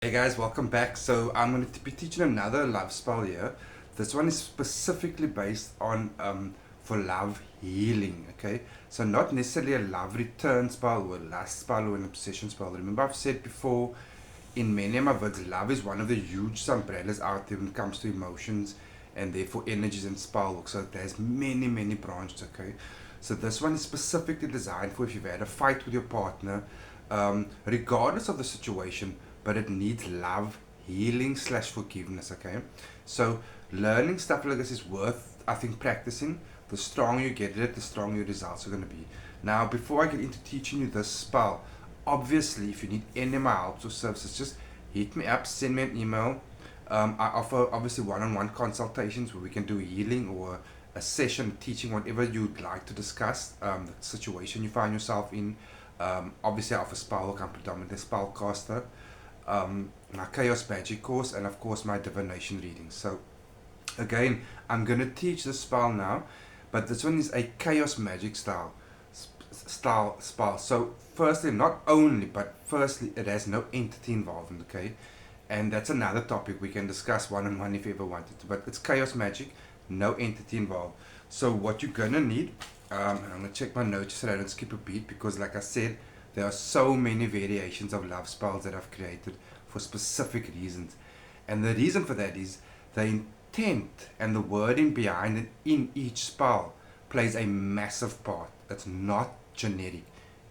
Hey guys, welcome back. So I'm going to be teaching another love spell here. This one is specifically based on for love healing. Okay, so not necessarily a love return spell or a lust spell or an obsession spell. Remember, I've said before in many of my words, love is one of the huge umbrellas out there when it comes to emotions and therefore energies and spell work. So there's many branches. Okay, so this one is specifically designed for if you've had a fight with your partner, regardless of the situation, but it needs love, healing slash forgiveness. Okay, so learning stuff like this is worth, I think, practicing. The stronger you get at it, the stronger your results are going to be. Now, before I get into teaching you this spell, obviously, if you need any of my help or services, just hit me up, send me an email. I offer obviously one-on-one consultations where we can do healing or a session teaching whatever you'd like to discuss, the situation you find yourself in. Obviously, I offer spell work. I'm predominantly a spellcaster. My chaos magic course, and of course my divination readings. So again, I'm going to teach this spell now, but this one is a chaos magic style spell. So firstly, not only, but firstly, it has no entity involved. Okay, and that's another topic we can discuss one-on-one if you ever wanted to, but it's chaos magic, no entity involved. So what you're gonna need, and I'm gonna check my notes so I don't skip a beat, because like I said, there are so many variations of love spells that I've created for specific reasons, and the reason for that is the intent and the wording behind it in each spell plays a massive part. It's not generic.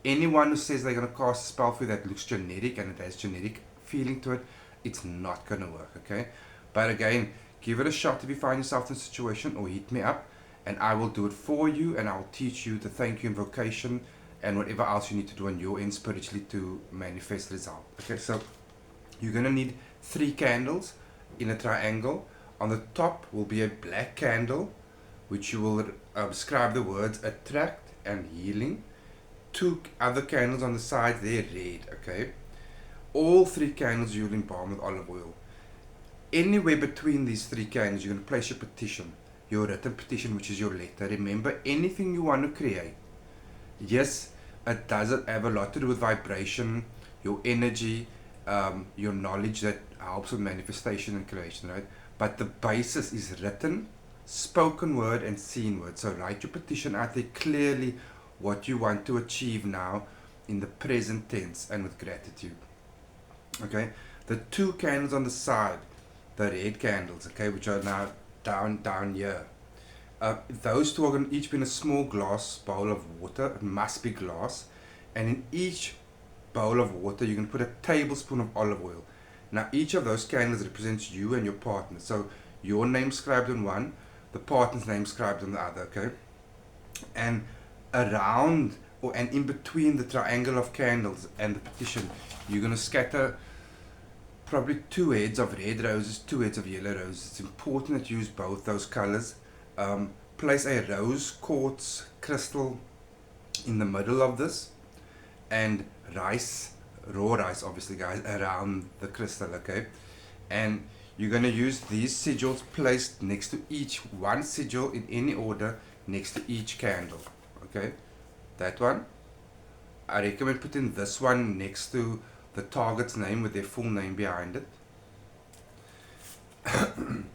Anyone who says they're going to cast a spell for you that looks generic and it has generic feeling to it, it's not going to work. Okay, but again, give it a shot if you find yourself in a situation, or hit me up and I will do it for you, and I'll teach you the thank you invocation and whatever else you need to do on your end spiritually to manifest the result. Okay, so you're going to need 3 candles in a triangle. On the top will be a black candle, which you will scribe the words attract and healing. 2 other candles on the side, they're red. Okay, all 3 candles you'll embalm with olive oil. Anywhere between these 3 candles, you're going to place your petition, your written petition, which is your letter. Remember, anything you want to create, yes, it does have a lot to do with vibration, your energy, your knowledge that helps with manifestation and creation, right? But the basis is written, spoken word, and seen word. So write your petition out there clearly, what you want to achieve now in the present tense and with gratitude. Okay, the 2 candles on the side, the red candles, okay, which are now down here. Those 2 are going to each be in a small glass bowl of water. It must be glass, and in each bowl of water you're going to put a tablespoon of olive oil. Now each of those candles represents you and your partner. So your name scribed on one, the partner's name scribed on the other. Okay, and around and in between the triangle of candles and the petition, you're going to scatter probably 2 heads of red roses, 2 heads of yellow roses. It's important that you use both those colors. Place a rose quartz crystal in the middle of this, and rice, raw rice obviously guys, around the crystal. Okay, and you're going to use these sigils placed next to each, one sigil in any order next to each candle. Okay, that one, I recommend putting this one next to the target's name with their full name behind it. And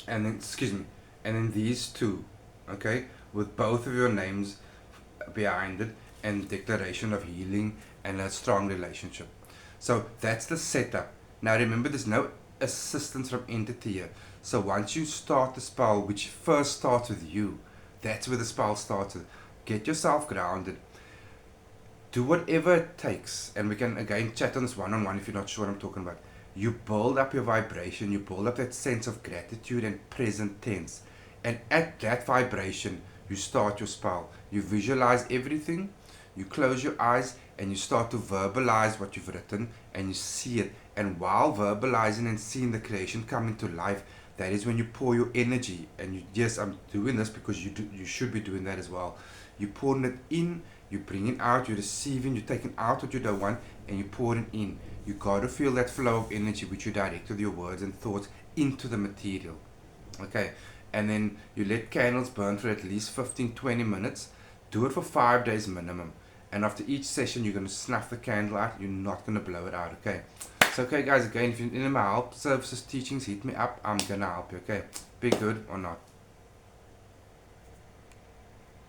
then, excuse me, and then these 2, okay, with both of your names behind it, and declaration of healing and a strong relationship. So that's the setup. Now remember, there's no assistance from entity here. So once you start the spell, which first starts with you, that's where the spell starts with. Get yourself grounded. Do whatever it takes, and we can again chat on this one-on-one if you're not sure what I'm talking about. You build up your vibration, you build up that sense of gratitude and present tense, and at that vibration you start your spell. You visualize everything, you close your eyes, and you start to verbalize what you've written, and you see it. And while verbalizing and seeing the creation come into life, that is when you pour your energy. And you, yes, I'm doing this because you should be doing that as well. You're pouring it in, you're bringing out, you're receiving, you're taking out what you don't want, and you're pouring in. You got to feel that flow of energy which you direct with your words and thoughts into the material. Okay, and then you let candles burn for at least 15-20 minutes. Do it for 5 days minimum, and after each session you're going to snuff the candle out. You're not going to blow it out. Okay, So okay guys, again, if you're in my help services teachings, hit me up. I'm gonna help you, okay? Be good or not.